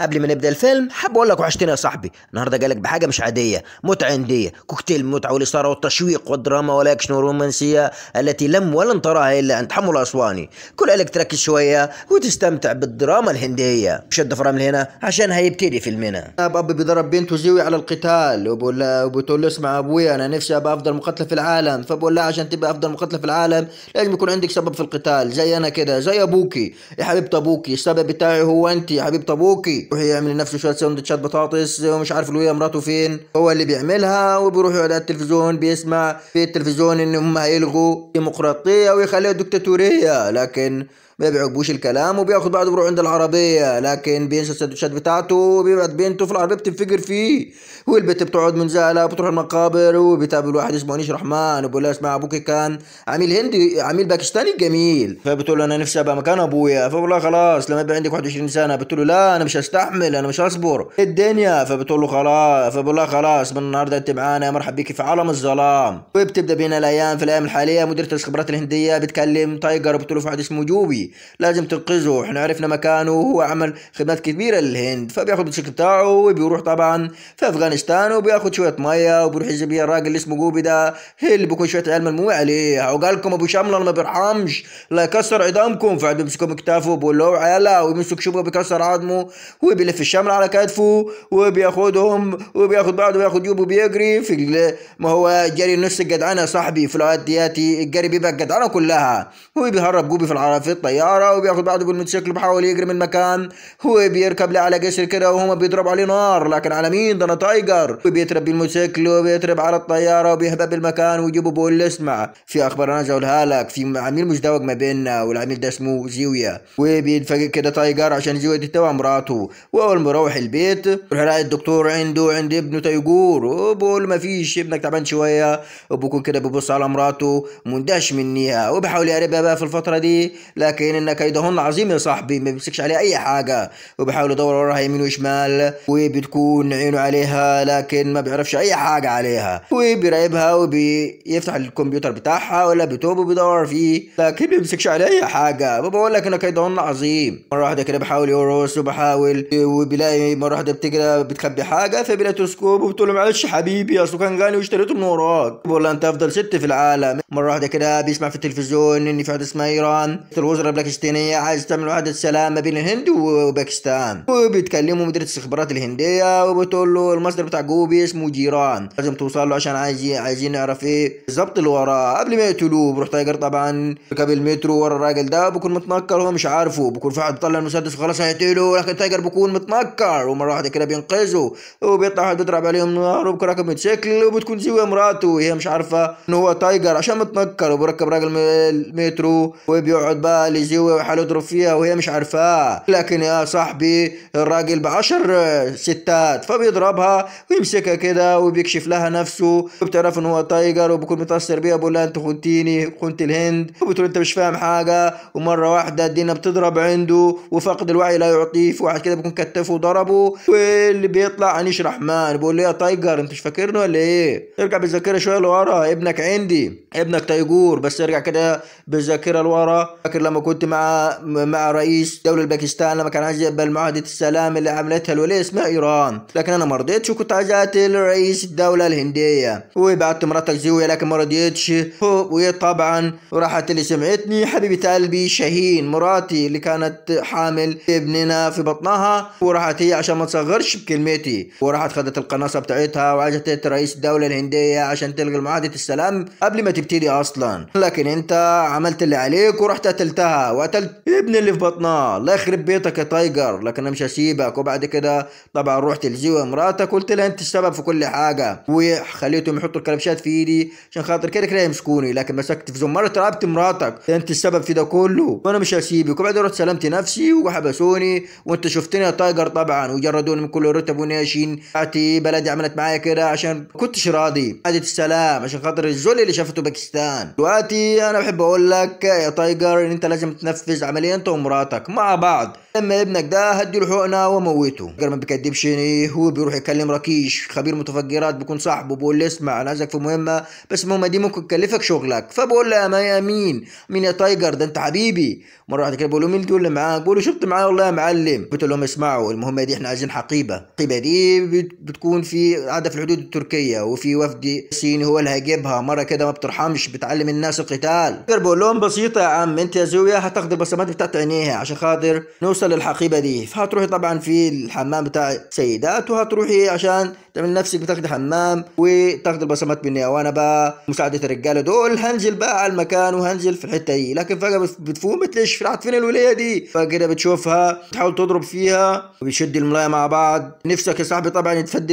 قبل ما نبدا الفيلم حاب اقول لك وحشتني يا صاحبي. النهارده جايلك بحاجه مش عاديه، متعه هنديه، كوكتيل المتعه والاثاره والتشويق والدراما والاكشن والرومانسيه التي لم ولن تراها الا عند حمو الاسواني. كل عليك تركز شويه وتستمتع بالدراما الهنديه. شد فرامل هنا عشان هيبتدي فيلمنا. اب بيضرب بنته زوي على القتال وبتقول له اسمع ابويا انا نفسي ابقى افضل مقاتله في العالم، فبقول لها عشان تبقى افضل مقاتله في العالم لازم يكون عندك سبب في القتال زي انا كده زي ابوكي يا حبيبه ابوكي. السبب بتاعي هو انت يا حبيبه ابوكي. يروح يعمل لنفسه شويه سندوتشات بطاطس ومش عارف الويا مراته فين، هو اللي بيعملها، وبيروح يقعد على التلفزيون بيسمع في التلفزيون ان هم هيلغوا ديمقراطيه ويخليها دكتاتوريه، لكن ما بيعجبوش الكلام وبياخد بعضه بيروح عند العربيه، لكن بينسى السندوتشات بتاعته وبيبعت بنته في العربيه بتنفجر فيه، والبنت بتقعد منزعله وبتروح المقابر وبتقابل واحد اسمه انيش رحمان وبيقول لها اسمع ابوك كان عميل هندي عميل باكستاني جميل، فبتقول له انا نفسي ابقى مكان ابويا، فبقول لها خلاص لما يبقى عندك 21 سنه، بتقول له لا انا مش هستحمل انا مش هصبر إيه الدنيا، فبتقول له خلاص، فبقول لها خلاص من النهارده انت معانا يا مرحب بيكي في عالم الظلام. وبتبدا بينا الايام في الايام الحاليه مديره الاستخبارات الهنديه بتكلم تايجر وبتقول له في واحد اسمه جوبي لازم تنقذه، احنا عرفنا مكانه وهو عمل خدمات كبيره للهند، فبياخد الشيك بتاعه وبيروح طبعا في افغانستان وبياخد شويه ميه وبيروح يجيب بيها الراجل اللي اسمه جوبي ده اللي بيكون شويه عيال ملمومه عليه، وقال لكم ابو شمله ما بيرحمش لا يكسر عظامكم، فقعد بيمسكوا بكتافه وبيقول له عيالا ويمسك شبكه بيكسر عظمه وبيلف الشمل على كتفه وبياخدهم وبياخد بعضه وياخد جوبه بيجري في ما هو جري نص الجدعنه يا صاحبي، في الاوقات دياتي الجري بيبقى الجدعنه كلها، هو بيهرب جوبي في العربيه في الطياره وبياخد بعضه بالموتوسيكل بيحاول يجري من مكان، هو بيركب لي على جسر كده وهم بيضربوا عليه نار، لكن على مين ده انا تايجر، وبيترب بالموتوسيكل وبيترب على الطياره وبيهبب بالمكان ويجيبوا بيقول له اسمع في اخبار انا اقولها لك، في عميل مزدوج ما بيننا والعميل ده اسمه زيويا، وبيتفاجئ كده تايجر عشان زيويا دي تبع مراته، واول ما يروح البيت يروح يلاقي الدكتور عند ابنه تيجور وبقول ما فيش ابنك تعبان شويه، وبكون كده بيبص على مراته مندهش منيها وبيحاول يقربها بقى في الفتره دي، لكن ان كيدهن عظيم يا صاحبي ما بيمسكش عليها اي حاجه، وبيحاول يدور وراها يمين وشمال وبتكون عينه عليها لكن ما بيعرفش اي حاجه عليها، وبيراقبها وبيفتح الكمبيوتر بتاعها ولا بيتوب وبيدور فيه لكن ما بيمسكش عليها اي حاجه، بقول لك ان كيدهن عظيم. مره واحده كده بيحاول يرقص وبيحاول وبيلاقي مره واحده بتجري بتخبي حاجه فبيلاقي تلسكوب وبتقول له معلش حبيبي اصله كان غني واشتريته من وراك، بقول له انت افضل ست في العالم. مره واحده كده بيسمع في التلفزيون ان في واحده اسمها ايران الوزراء الباكستانيه عايز تعمل وحده سلام ما بين الهند وباكستان، وبيتكلموا مديريه الاستخبارات الهنديه وبتقول له المصدر بتاع جوبي اسمه جيران لازم توصل له عشان عايزين نعرف ايه بالظبط اللي وراه قبل ما يقتلوه. بيروح تايجر طبعا ركب المترو ورا الراجل ده بيكون متنكر وهو مش عارفه، بيكون في واحد بيطلع المسدس وخلاص هيقتله، لكن تايجر بيكون متنكر ومره واحده كده بينقذه وبيطلع واحد بيضرب عليهم نار وبيكون راكب موتوسيكل وبتكون زيوه مراته وهي مش عارفه ان هو تايجر عشان متنكر، وبركب راجل المترو وبيقعد بقى لزيوه ويحاول يضرب فيها وهي مش عارفاه، لكن يا صاحبي الراجل ب10 ستات فبيضربها ويمسكها كده وبيكشف لها نفسه وبتعرف ان هو تايجر وبكون متاثر بيها، بقول لها انت خنتيني خنت الهند، وبتقول انت مش فاهم حاجه، ومره واحده الدنيا بتضرب عنده وفقد الوعي لا يعطيه، في واحد كده بيكون كتفه وضربه واللي بيطلع انيش رحمن بقول له يا تايجر انت مش فاكرني ولا ايه؟ ارجع بالذاكره شويه لورا، ابنك عندي ابنك تيجور، بس ارجع كده بالذاكره لورا، فاكر لما كنت مع رئيس دوله باكستان لما كان عايز يقبل معاهده السلام اللي عملتها الوليه اسمها ايران، لكن انا ما رضيتش وكنت عايز اقتل رئيس الدوله الهنديه، وبعت مراتك زوية لكن ما رضيتش، وهي طبعا راحت اللي سمعتني حبيبه قلبي شاهين مراتي اللي كانت حامل ابننا في بطنها، وراحت هي عشان ما تصغرش بكلمتي وراحت خدت القناصه بتاعتها وعايزه تقتل رئيس الدوله الهنديه عشان تلغي معاهده السلام قبل ما تبتدي اصلا، لكن انت عملت اللي عليك ورحت قتلتها وقتلت ابن اللي في بطنها، الله يخرب بيتك يا تايجر، لكن انا مش هسيبك. وبعد كده طبعا رحت لزيوة مراتك قلت لها انت السبب في كل حاجه، وخليتهم يحطوا الكلبشات في ايدي عشان خاطر كده كده يمسكوني، لكن مسكت في زمارة رقبت مراتك انت السبب في ده كله وانا مش هسيبك، وبعدين رحت سلمت نفسي وحبسوني وانت شفتني يا تايجر طبعا وجردوني من كل رتب وناشين بتاعتي، بلدي عملت معايا كده عشان كنتش راضي عادة السلام عشان خاطر الذل اللي شافته باكستان. دلوقتي انا بحب اقول لك يا تايجر ان انت لازم لازم تنفذ عملية انت ومراتك مع بعض. لما ابنك ده هديله حقنة وموته. تايجر ما بيكدبش، هو بيروح يكلم راكيش خبير متفجرات، بيكون صاحبه، بيقول له اسمع انا عايزك في مهمة، بس المهمة دي ممكن تكلفك شغلك. فبقول له يا مين يا تايجر، ده انت حبيبي. مرة واحدة كده بقول له مين تقول اللي معاك؟ بقول له شفت معايا والله يا معلم. قلت لهم اسمعوا المهمة دي احنا عايزين حقيبة. الحقيبة دي بتكون في قاعدة في الحدود التركية، وفي وفد صيني هو اللي هيجيبها. مرة كده ما بترحمش، بتعلم الناس القتال. بقول لهم بسيطة يا عم، انت يا زويا هتاخد البصمات بتاعت عينيها عشان خاطر نوصل للحقيبة دي. فهتروحي طبعا في الحمام بتاع السيدات، وهتروحي عشان تعمل نفسك بتاخدي حمام وتاخدي البصمات مني، وانا بقى مساعدة الرجالة دول هنزل بقى على المكان وهنزل في الحتة دي. لكن فجأة بتفوق بتلش راحت فين الولية دي. فكده بتشوفها تحاول تضرب فيها وبيشد الملاية مع بعض. نفسك يا صاحبي طبعا يتفدي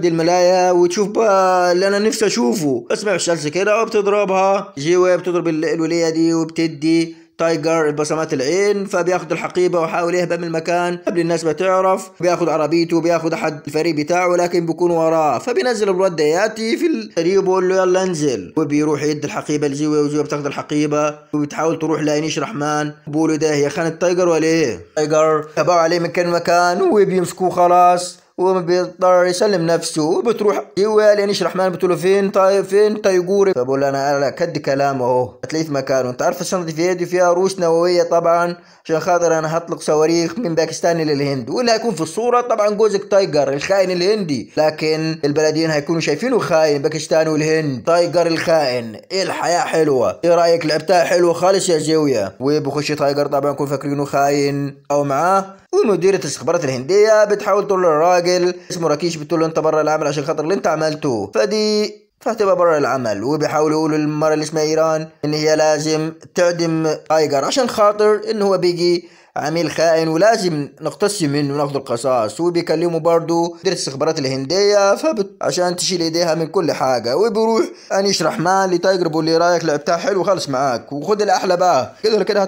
الملاية وتشوف بقى اللي انا نفسي اشوفه. اسمع الشلسة كده وبتضربها جيوة، بتضرب الولية دي وبتدي تايجر البصمات العين. فبياخد الحقيبة وحاول يهبط من المكان قبل الناس ما تعرف. بياخد عربيته وبياخد احد الفريق بتاعه، لكن بيكون وراه. فبينزل الولد دياتي في الفريق وبيقول له يلا انزل، وبيروح يدي الحقيبة لزيوة، وزيوة بتاخد الحقيبة وبتحاول تروح لانيش رحمن. بيقولوا ده هي خانة تايجر ولا ايه؟ تايجر تبعوا عليه من كل مكان وبيمسكوه خلاص، وبيضطر يسلم نفسه. وبتروح جوا لانيش رحمن بتقول له فين تايجوري؟ فبقول انا كد كلام اهو، هتلاقيه في مكانه. انت عارف الشنطه في يدي فيها روس نوويه طبعا، عشان خاطر انا هطلق صواريخ من باكستان للهند. واللي هيكون في الصوره طبعا جوزك تايجر الخائن الهندي، لكن البلدين هيكونوا شايفينه خاين باكستان والهند. تايجر الخائن. ايه الحياه حلوه، ايه رايك؟ لعبتها حلوه خالص يا زاويه. وبخش تايجر طبعا يكون فاكرينه خاين او معاه. ومديرة الاستخبارات الهندية بتحاول تقول للراجل اسمه راكيش، بتقول له انت بره العمل عشان خاطر اللي انت عملته. فهتبقى بره العمل. وبيحاولوا يقولوا للمرة اللي اسمها ايران ان هي لازم تعدم تايجر عشان خاطر ان هو بيجي عميل خائن ولازم نقتص منه وناخذ القصاص. وبيكلموا برضو مديرة الاستخبارات الهندية عشان تشيل ايديها من كل حاجة. وبيروح انيش رحمن لتايجر بيقول لي رايك لعبتها حلو خالص معاك، وخد الاحلى بقى كده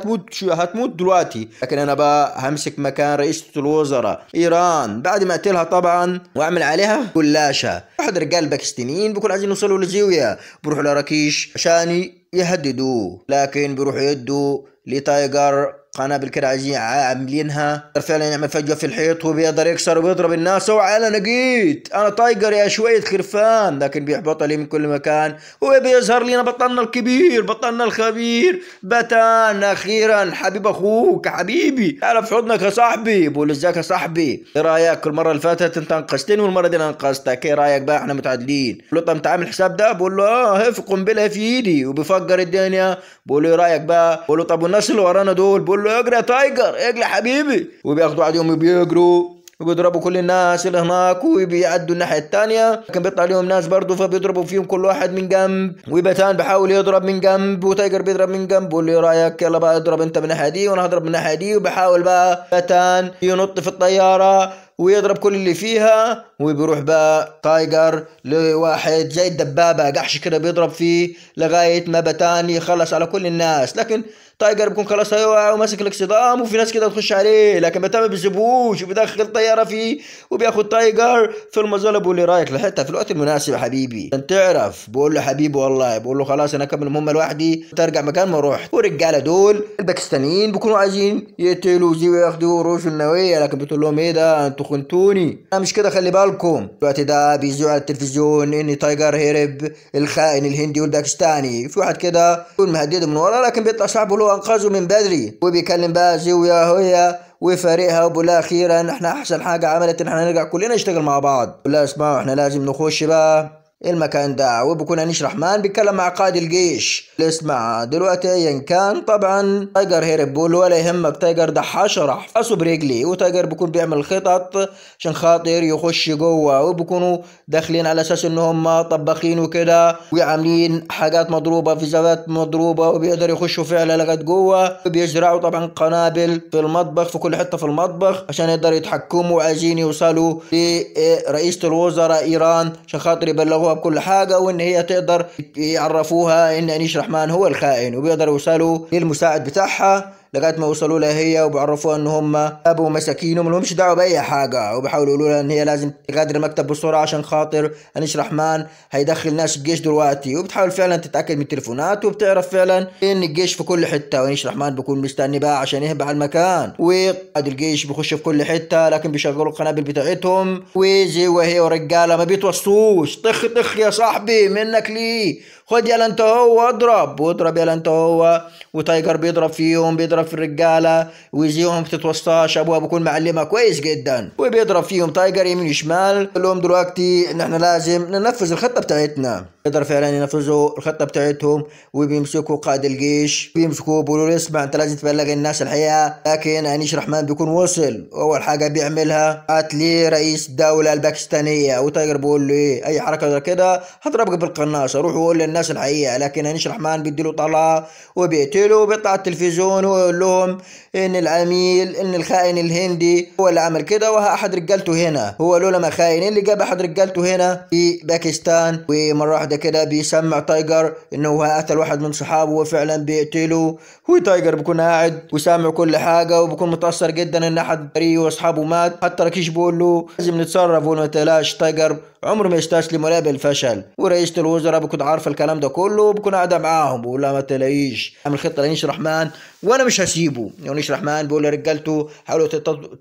هتموت دلوقتي، لكن انا بقى همسك مكان رئيسة الوزراء ايران بعد ما اقتلها طبعا واعمل عليها كلاشة. احد الرجال الباكستانيين بيكون عايزين يوصلوا لزاوية، بيروحوا لراكيش عشان يهددوه، لكن بيروحوا يدوا لتايجر قنابل كده عاملينها فعلا يعمل فجوه في الحيط، وبيقدر يكسر وبيضرب الناس. اوعى انا جيت انا تايجر يا شويه خرفان، لكن بيحبط عليه من كل مكان. وبيظهر لنا بطلنا الكبير بطلنا الخبير بتان. اخيرا حبيب اخوك حبيبي تعال في حضنك يا صاحبي. بقول ازيك يا صاحبي، ايه رايك؟ المره اللي فاتت انت انقذتني والمره دي انا انقذتك، ايه رايك بقى؟ احنا متعادلين. بقول له طب انت عامل حساب ده؟ بقول له اه في قنبله في ايدي وبفجر الدنيا. بقول له ايه رايك بقى؟ بقول له طب والناس اللي ورانا دول؟ بقول له اجري يا تايجر اجري حبيبي. وبياخدوا عليهم وبيجروا وبيضربوا كل الناس اللي هناك وبيعدوا الناحية التانية، لكن بيطلع عليهم ناس برضه فبيضربوا فيهم كل واحد من جنب. وبتان بحاول يضرب من جنب وتايجر بيضرب من جنب. بقول له ايه رايك؟ يلا بقى اضرب انت من الناحية دي وانا هضرب من الناحية دي. وبحاول بقى بتان ينط في الطيارة ويضرب كل اللي فيها. وبيروح بقى تايجر لواحد زي الدبابة قحش كده بيضرب فيه لغاية ما بتان يخلص على كل الناس. لكن تايجر بيكون خلاص هيوقع وماسك الاكسدام، وفي ناس كده تخش عليه، لكن بتان ما بيسيبوش وبيدخل طيارة فيه وبياخد تايجر في المظلة. بقول لي رايك لحقتها في الوقت المناسب يا حبيبي انت تعرف. بقول له حبيبي والله. بقول له خلاص انا اكمل المهمة لوحدي ترجع مكان ما رحت. والرجالة دول الباكستانيين بيكونوا عايزين يقتلوا زي وياخدوا روش النووية، لكن بتقول لهم ايه ده انتوا خنتوني، انا مش كده خلي بالكم. الوقت ده بيذيعوا على التلفزيون ان تايجر هرب الخائن الهندي والباكستاني. في واحد كده يكون مهدده من ورا، لكن بيطلع صاحبه له انقذه من بدري. وبيكلم بقى زويا هي وفريقها وبقول اخيرا احنا احسن حاجه عملت ان احنا نرجع كلنا نشتغل مع بعض. بقول لها اسمعوا احنا لازم نخش بقى المكان ده. وبكون انيش رحمن بيتكلم مع قائد الجيش. اسمع دلوقتي ايا كان طبعا تايجر هرب. بقول له ولا يهمك تايجر ده حشره احفظه برجلي. وتايجر بيكون بيعمل خطط عشان خاطر يخش جوه، وبيكونوا داخلين على اساس ان هم طباخين وكده وعاملين حاجات مضروبه في زوات مضروبه، وبيقدر يخشوا فعلا لغايه جوه. وبيزرعوا طبعا قنابل في المطبخ في كل حته في المطبخ عشان يقدروا يتحكموا وعايزين يوصلوا لرئيسة الوزراء ايران عشان خاطر يبلغوا بكل حاجة، وان هي تقدر يعرفوها ان انيش رحمن هو الخائن، وبيقدروا يوصلوا للمساعد بتاعها. لغايه ما وصلوا لها هي وبعرفوها ان هم ابو مساكين وما لهمش دعوه باي حاجه، وبيحاولوا يقولوا لها ان هي لازم تغادر المكتب بسرعه عشان خاطر انيس رحمن هيدخل ناس الجيش دلوقتي. وبتحاول فعلا تتاكد من التليفونات وبتعرف فعلا ان الجيش في كل حته، وانيس رحمن بيكون مستني بقى عشان يهب على المكان. وقائد الجيش بيخش في كل حته لكن بيشغلوا القنابل بتاعتهم، وزي وهي ورجاله ما بيتوصوش. طخ طخ يا صاحبي منك ليه، خد يلا انت هو اضرب واضرب يلا انت هو. وتايجر بيضرب فيهم، بيضرب في الرجاله ويزيهم بتتوسطاش. ابوها بيكون معلمها كويس جدا وبيضرب فيهم تايجر يمين وشمال. قال لهم دلوقتي ان احنا لازم ننفذ الخطه بتاعتنا. يقدر فعلا ينفذوا الخطه بتاعتهم وبيمسكوا قائد الجيش بيمسكوه بيقولوا له اسمع انت لازم تبلغ الناس الحقيقه. لكن انيس رحمن بيكون وصل، اول حاجه بيعملها قتل رئيس الدوله الباكستانيه. وتايجر بيقول له ايه اي حركه زي كده هضربك بالقناصه، روح وقول للناس الحقيقه. لكن انيس رحمن بيديله طلعه وبيقتله وبيطلع على التلفزيون ويقول لهم ان العميل ان الخائن الهندي هو اللي عمل كده وها احد رجالته هنا. هو لولا ما خاين اللي جاب احد رجالته هنا في باكستان. ومره واحده كده بيسمع تايجر انه هو قتل واحد من صحابه وفعلا بيقتله. وتايجر بيكون قاعد وسامع كل حاجه وبيكون متاثر جدا ان احد بريء واصحابه مات. حتى راكيش بيقول له لازم نتصرف وما تقلقش. تايجر عمره ما يستسلم ولا بالفشل. ورئيسة الوزراء بكون عارفه الكلام ده كله وبكون قاعده معاهم بقول لها ما تلاقيش عامل خطه لانيس رحمن وانا مش هسيبه. انيس رحمن بيقول لرجالته حاولوا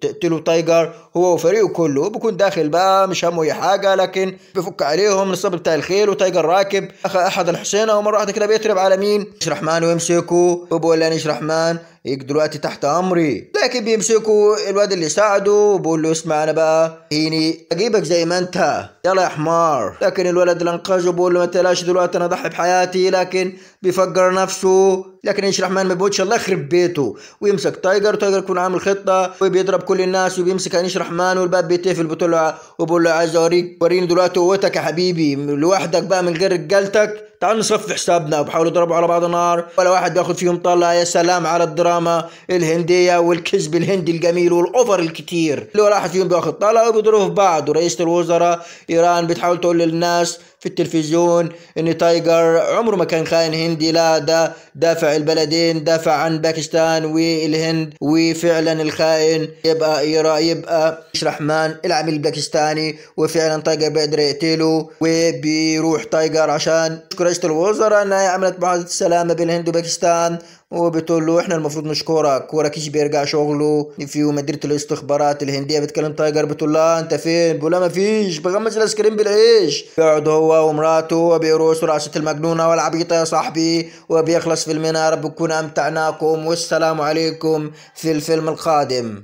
تقتلوا تايجر هو وفريقه كله. بيكون داخل بقى مش همه اي حاجه لكن بيفك عليهم الصبر بتاع الخيل. وتايجر راكب احد الحصينه ومره واحده كده بيترب على مين انيس رحمن ويمسكه. وبقول لانيس رحمن دلوقتي تحت امري. لكن بيمسكوا الواد اللي ساعده وبقول له اسمع انا بقى هيني اجيبك زي ما انت يلا يا حمار. لكن الولد اللي انقذه بقول له ما تقلقش دلوقتي انا اضحي بحياتي. لكن بيفكر نفسه. لكن انيس رحمن ما بيقولش الله يخرب بيته ويمسك تايجر. تايجر يكون عامل خطه وبيضرب كل الناس وبيمسك انيس رحمن والباب بيتقفل. بتقول له وبقول له عايز وريني دلوقتي قوتك يا حبيبي لوحدك بقى من غير رجالتك. تعال نصفي حسابنا. وبحاولوا يضربوا على بعض نار ولا واحد بياخد فيهم طلع. يا سلام على الدراما الهنديه والكذب الهندي الجميل والاوفر الكتير اللي ولا واحد فيهم بياخد طلع وبيضربوا في بعض. ورئيسة الوزراء ايران بتحاول تقول للناس في التلفزيون ان تايجر عمره ما كان خاين هندي، لا ده دافع البلدين، دافع عن باكستان والهند. وفعلا الخائن يبقى انيس رحمن العميل الباكستاني. وفعلا تايجر بيقدر يقتله وبيروح تايجر عشان يشكر رئيسة الوزراء انها عملت معاهدة السلام بين الهند وباكستان. وبتقول له احنا المفروض نشكرك. وراكيش بيرجع شغله في مديرية الاستخبارات الهندية بتكلم تايجر بتقول له انت فين؟ بيقول لها ما فيش بغمز الايس كريم بالعيش. بيقعد هو ومراته وبيرقصوا رقصة المجنونة والعبيطة يا صاحبي وبيخلص فيلمنا. رب تكون امتعناكم والسلام عليكم في الفيلم القادم.